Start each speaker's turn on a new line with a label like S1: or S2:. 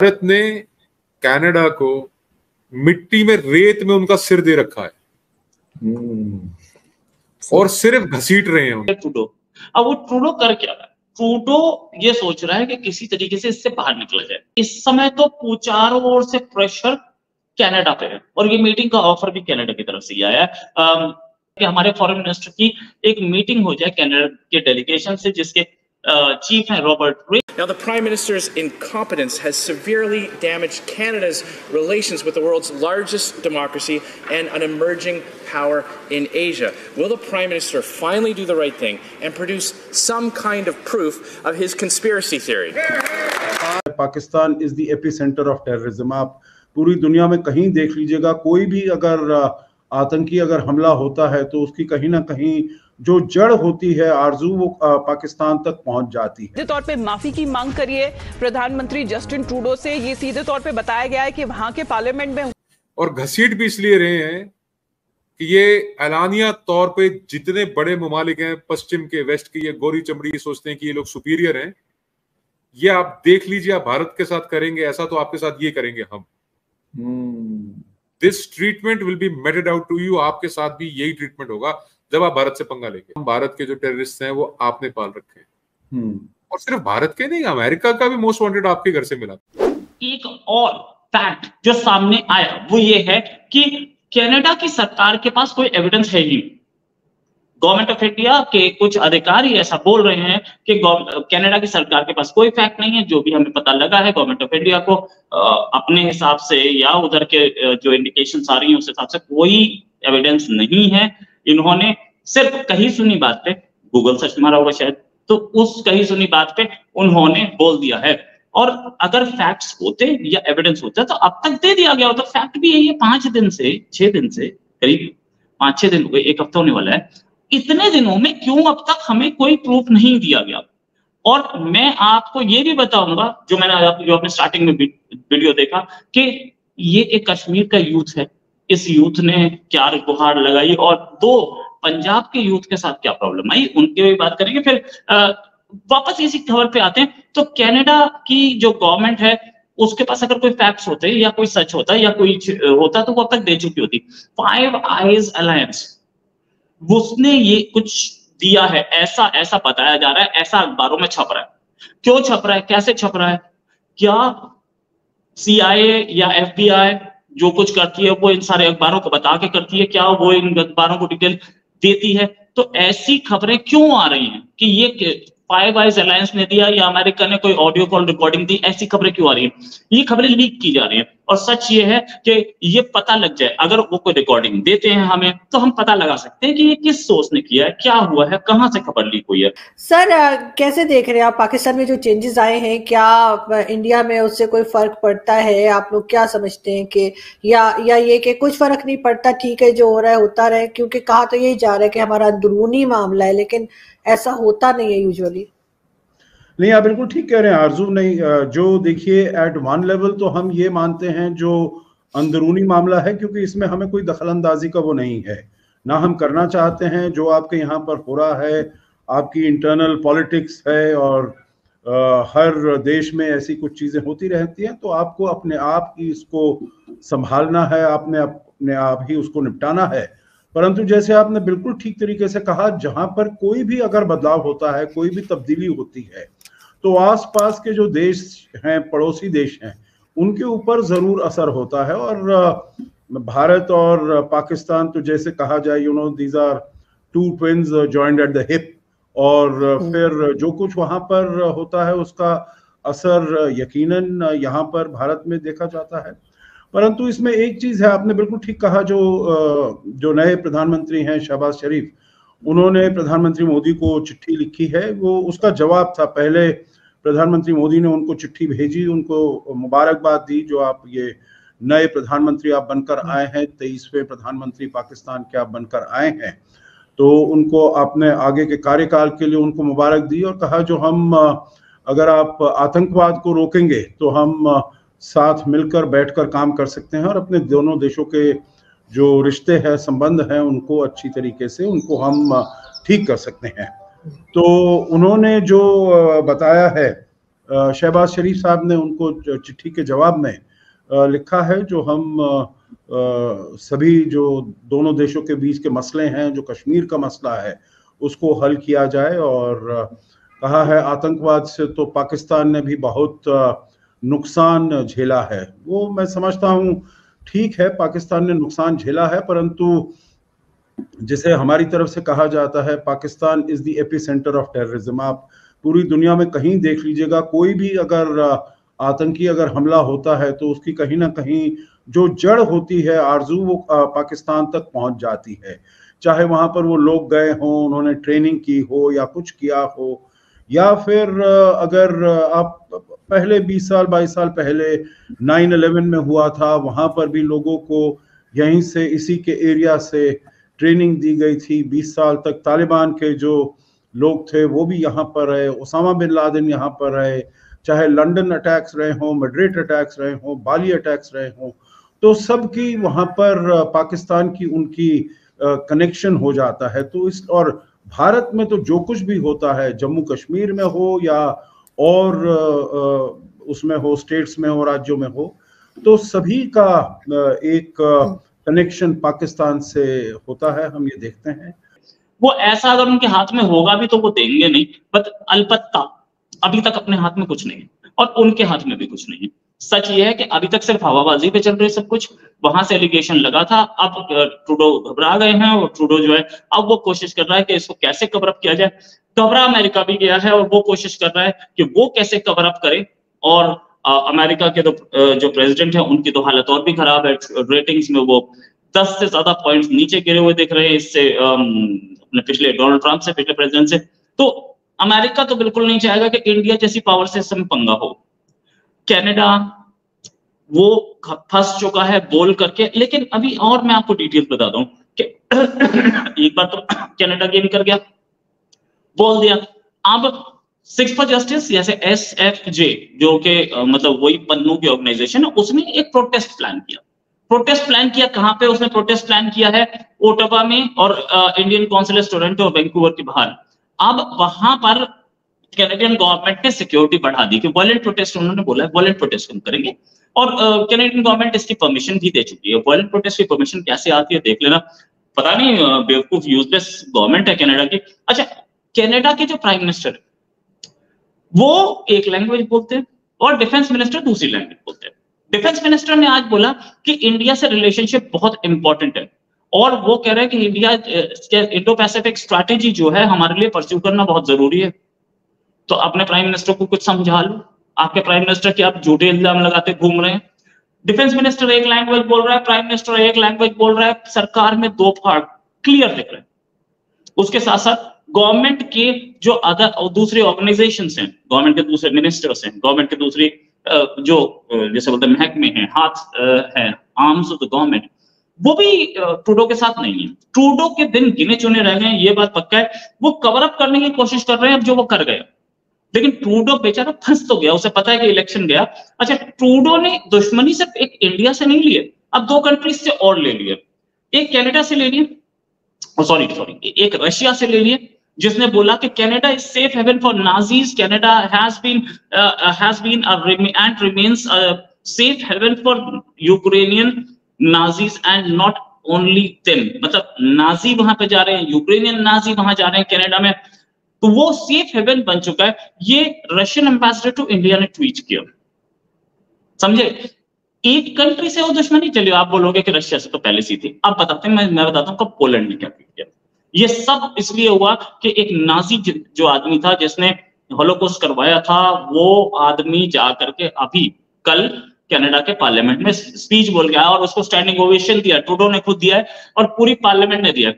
S1: भारत ने कनाडा को मिट्टी में, रेत में उनका सिर दे रखा है और सिर्फ घसीट रहे हैं
S2: ट्रूडो। अब वो ट्रूडो कर क्या रहा है? ट्रूडो ये सोच रहा है कि किसी तरीके से इससे बाहर निकला जाए। इस समय तो चारों ओर से प्रेशर कनाडा पे है और ये मीटिंग का ऑफर भी कनाडा की तरफ से आया है कि हमारे फॉरेन मिनिस्टर की एक मीटिंग हो जाए कनाडा के डेलीगेशन से, जिसके चीफ हैं रॉबर्ट रे।
S3: Now, the Prime Minister's incompetence has severely damaged Canada's relations with the world's largest democracy and an emerging power in Asia. Will the Prime Minister finally do the right thing and produce some kind of proof of his conspiracy theory?
S4: Pakistan is the epicenter of terrorism. आप पूरी दुनिया में कहीं देख लीजिएगा, कोई भी अगर आतंकी अगर हमला होता है तो उसकी कहीं ना कहीं जो जड़ होती है आरजू, वो पाकिस्तान तक पहुंच जाती है।
S5: सीधे तौर पे माफी की मांग करिए प्रधानमंत्री जस्टिन ट्रूडो से, ये सीधे तौर पे बताया गया है कि वहां के पार्लियामेंट में।
S1: और घसीट भी इसलिए रहे हैं कि ये एलानिया तौर पे जितने बड़े ममालिक हैं पश्चिम के, वेस्ट के, ये गोरी चमड़ी सोचते हैं कि ये लोग सुपीरियर हैं। ये आप देख लीजिए, आप भारत के साथ करेंगे ऐसा तो आपके साथ ये करेंगे हम। This treatment will be meted out to you. आपके साथ भी यही ट्रीटमेंट होगा जब आप भारत से पंगा लेंगे। भारत के जो टेररिस्ट हैं वो आपने पाल रखे हैं और सिर्फ भारत के नहीं, अमेरिका का भी मोस्ट वांटेड आपके घर से मिला।
S2: एक और फैक्ट जो सामने आया वो ये है कि कनाडा की सरकार के पास कोई एविडेंस है ही। गवर्नमेंट ऑफ इंडिया के कुछ अधिकारी ऐसा बोल रहे हैं कि कनाडा की सरकार के पास कोई फैक्ट नहीं है। जो भी हमें पता लगा है, गवर्नमेंट ऑफ इंडिया को अपने हिसाब से या उधर के जो इंडिकेशंस आ रही हैं उस हिसाब से कोई एविडेंस नहीं है। इन्होंने सिर्फ कही सुनी बात पे, गूगल सर्च मारा होगा शायद, तो उस कही सुनी बात पे उन्होंने बोल दिया है। और अगर फैक्ट्स होते या एविडेंस होता तो अब तक दे दिया गया होता। फैक्ट भी यही है, 5 दिन से 6 दिन से करीब 5-6 दिन हो गए, 1 हफ्ता होने वाला है। इतने दिनों में क्यों अब तक हमें कोई प्रूफ नहीं दिया गया? और मैं आपको ये भी बताऊंगा, जो मैंने जो आपने स्टार्टिंग में वीडियो देखा, कि ये एक कश्मीर का यूथ है। इस यूथ ने क्या गुहार लगाई और 2 पंजाब के यूथ के साथ क्या प्रॉब्लम आई, उनकी भी बात करेंगे। फिर वापस इसी खबर पे आते हैं। तो कनाडा की जो गवर्नमेंट है उसके पास अगर कोई फैक्ट्स होते या कोई सच होता या कोई होता तो वो अब तक दे चुकी होती। फाइव आइज अलायंस, उसने ये कुछ दिया है, ऐसा बताया जा रहा है, ऐसा अखबारों में छप रहा है। क्यों छप रहा है, कैसे छप रहा है? क्या CIA या FBI जो कुछ करती है वो इन सारे अखबारों को बता के करती है? क्या वो इन अखबारों को डिटेल देती है? तो ऐसी खबरें क्यों आ रही हैं कि ये फाइव आइज अलायंस ने दिया या अमेरिका ने कोई ऑडियो कॉल रिकॉर्डिंग दी? ऐसी खबरें क्यों आ रही हैं? ये खबरें लीक की जा रही हैं। और सच ये है कि ये पता लग जाए, अगर वो कोई रिकॉर्डिंग देते हैं हमें, तो हम पता लगा सकते हैं कि ये किस सोर्स ने किया है, क्या हुआ है, कहां से खबर लीक हुई है।
S6: सर कैसे देख रहे हैं आप पाकिस्तान में जो चेंजेस आए हैं, क्या इंडिया में उससे कोई फर्क पड़ता है? आप लोग क्या समझते हैं कि या ये कि कुछ फर्क नहीं पड़ता, ठीक है जो हो रहा है होता रहे? क्योंकि कहा तो यही जा रहा है कि हमारा अंदरूनी मामला है, लेकिन ऐसा होता नहीं है यूजुअली।
S4: नहीं, आप बिल्कुल ठीक कह रहे हैं आरजू। नहीं, जो देखिए एट वन लेवल तो हम ये मानते हैं जो अंदरूनी मामला है, क्योंकि इसमें हमें कोई दखलंदाजी का वो नहीं है, ना हम करना चाहते हैं। जो आपके यहाँ पर हो रहा है आपकी इंटरनल पॉलिटिक्स है और हर देश में ऐसी कुछ चीज़ें होती रहती हैं, तो आपको अपने आप ही इसको संभालना है, आपने अपने आप ही उसको निपटाना है। परंतु जैसे आपने बिल्कुल ठीक तरीके से कहा, जहाँ पर कोई भी अगर बदलाव होता है, कोई भी तब्दीली होती है, तो आसपास के जो देश हैं, पड़ोसी देश हैं, उनके ऊपर जरूर असर होता है। और भारत और पाकिस्तान तो जैसे कहा जाए, these are 2 twins joined at the hip. और फिर जो कुछ वहां पर होता है उसका असर यकीनन यहाँ पर भारत में देखा जाता है। परंतु इसमें एक चीज है, आपने बिल्कुल ठीक कहा, जो नए प्रधानमंत्री हैं शहबाज शरीफ, उन्होंने प्रधानमंत्री मोदी को चिट्ठी लिखी है, वो उसका जवाब था। पहले प्रधानमंत्री मोदी ने उनको चिट्ठी भेजी, उनको मुबारकबाद दी, जो आप ये नए प्रधानमंत्री आप बनकर आए हैं, 23वें प्रधानमंत्री पाकिस्तान के आप बनकर आए हैं, तो उनको आपने आगे के कार्यकाल के लिए उनको मुबारक दी और कहा जो हम अगर आप आतंकवाद को रोकेंगे तो हम साथ मिलकर बैठकर काम कर सकते हैं और अपने दोनों देशों के जो रिश्ते हैं, संबंध हैं, उनको अच्छी तरीके से उनको हम ठीक कर सकते हैं। तो उन्होंने जो बताया है शहबाज शरीफ साहब ने उनको चिट्ठी के जवाब में लिखा है, जो हम सभी जो दोनों देशों के बीच के मसले हैं, जो कश्मीर का मसला है, उसको हल किया जाए। और कहा है आतंकवाद से तो पाकिस्तान ने भी बहुत नुकसान झेला है। वो मैं समझता हूँ ठीक है, पाकिस्तान ने नुकसान झेला है, परंतु जिसे हमारी तरफ से कहा जाता है Pakistan is the epicentre of terrorism. आप पूरी दुनिया में कहीं देख लीजिएगा, कोई भी अगर आतंकी अगर हमला होता है तो उसकी कहीं ना कहीं जो जड़ होती है आरजू, वो पाकिस्तान तक पहुंच जाती है। चाहे वहां पर वो लोग गए हों, उन्होंने ट्रेनिंग की हो या कुछ किया हो, या फिर अगर आप पहले 20 साल 22 साल पहले 9/11 में हुआ था, वहां पर भी लोगों को यहीं से इसी के एरिया से ट्रेनिंग दी गई थी। 20 साल तक तालिबान के जो लोग थे वो भी यहाँ पर रहे, ओसामा बिन लादेन यहाँ पर रहे, चाहे लंदन अटैक्स रहे हों, मैड्रिड अटैक्स रहे हों, बाली अटैक्स रहे हों, तो सबकी वहाँ पर पाकिस्तान की उनकी कनेक्शन हो जाता है। तो इस और भारत में तो जो कुछ भी होता है, जम्मू कश्मीर में हो या और उसमें हो, स्टेट्स में हो, राज्यों में हो, तो सभी का एक कनेक्शन पाकिस्तान से होता है, हम ये देखते हैं।
S2: वो ऐसा अगर उनके हाथ में होगा भी तो वो देंगे नहीं, बट अलबत्ता अभी तक अपने हाथ में कुछ नहीं है और उनके हाथ में भी कुछ नहीं है। सच ये है कि अभी तक सिर्फ हवाबाजी पे चल रही है सब कुछ। वहां से एलिगेशन लगा था, अब ट्रूडो घबरा गए हैं और ट्रूडो जो है अब वो कोशिश कर रहा है कि इसको कैसे कवर अप किया जाए। घबरा अमेरिका भी गया है और वो कोशिश कर रहा है कि वो कैसे कवर अप करे। और अमेरिका के जो प्रेसिडेंट है उनकी तो हालत और भी खराब है, रेटिंग्स में वो 10 से ज्यादा पॉइंट्स नीचे गिरे हुए दिख रहे हैं इससे, अपने पिछले डोनाल्ड ट्रंप से, पिछले प्रेसिडेंट से। तो अमेरिका तो बिल्कुल नहीं चाहेगा कि इंडिया जैसी पावर से इसमें पंगा हो। कनाडा वो फंस चुका है बोल करके, लेकिन अभी और मैं आपको डिटेल बता दूं कि एक बार तो कनाडा गेम कर गया, बोल दिया। अब 6 फॉर जस्टिस जैसे SFJ जो कि मतलब वही पन्नू की ऑर्गेनाइजेशन है, उसने एक प्रोटेस्ट प्लान किया। प्रोटेस्ट प्लान किया कहां पे? उसने प्रोटेस्ट प्लान किया है ओटावा में और इंडियन कॉन्सुलेट टोरंटो और वैंकूवर के बाहर। अब वहां पर कैनेडियन गवर्नमेंट ने सिक्योरिटी बढ़ा दी कि वायलेंट प्रोटेस्ट, उन्होंने बोला है वायलेंट प्रोटेस्ट हम करेंगे, और कैनेडियन गवर्नमेंट इसकी परमिशन भी दे चुकी है। वायलेंट प्रोटेस्ट की परमिशन कैसे आती है देख लेना, पता नहीं बेवकूफ यूजलेस गवर्नमेंट है कनाडा की। अच्छा, कनाडा के जो प्राइम मिनिस्टर है वो एक लैंग्वेज बोलते हैं और डिफेंस मिनिस्टर दूसरी लैंग्वेज बोलते हैं। डिफेंस मिनिस्टर ने आज बोला कि इंडिया से रिलेशनशिप बहुत इंपॉर्टेंट है और वो कह रहे हैं कि इंडिया इंडो पैसिफिक स्ट्रैटेजी जो है हमारे लिए परस्यू करना बहुत जरूरी है। तो अपने प्राइम मिनिस्टर को कुछ समझा लो, आपके प्राइम मिनिस्टर की आप झूठे इल्जाम लगाते घूम रहे हैं। डिफेंस मिनिस्टर एक लैंग्वेज बोल रहा है, प्राइम मिनिस्टर एक लैंग्वेज बोल रहा है, सरकार में दो फाड़ क्लियर दिख रहे हैं। उसके साथ साथ गवर्नमेंट के जो अदर दूसरे ऑर्गेनाइजेशंस हैं, गवर्नमेंट के दूसरे मिनिस्टर्स हैं, गवर्नमेंट के दूसरी जो जैसे बोलते हैं महकमे हैं, हाथ है, आर्म्स ऑफ द गवर्नमेंट, वो भी ट्रूडो के साथ नहीं है। ट्रूडो के दिन गिने चुने रह गए, ये बात पक्का है। वो कवर अप करने की कोशिश कर रहे हैं अब जो वो कर गए, लेकिन ट्रूडो बेचारा फंस तो गया, उसे पता है कि इलेक्शन गया। अच्छा, ट्रूडो ने दुश्मनी सिर्फ एक इंडिया से नहीं लिए, अब 2 कंट्रीज से और ले लिए। एक कनाडा से ले लिए, सॉरी एक रशिया से ले लिए, जिसने बोला कि Canada is safe haven for Nazis, Canada has been and remains a safe haven for Ukrainian Nazis and not only them. मतलब नाजी वहां पे जा रहे हैं, यूक्रेनियन नाजी वहां जा रहे हैं कनाडा में, तो वो सेफ हेवन बन चुका है। ये रशियन एम्बेसडर टू इंडिया ने ट्वीट किया, समझे? एक कंट्री से वो दुश्मनी, चलिए आप बोलोगे कि रशिया से तो पहले से थी। अब बताते हैं, मैं बताता हूं कब पोलैंड ने क्या किया। ये सब इसलिए हुआ कि एक नाजी जो आदमी था जिसने होलोकॉस्ट करवाया था, वो आदमी जा करके अभी कल कनाडा के पार्लियामेंट में स्पीच बोल गया और उसको स्टैंडिंग ओवेशन दिया, ट्रूडो ने खुद दिया है और पूरी पार्लियामेंट ने दिया।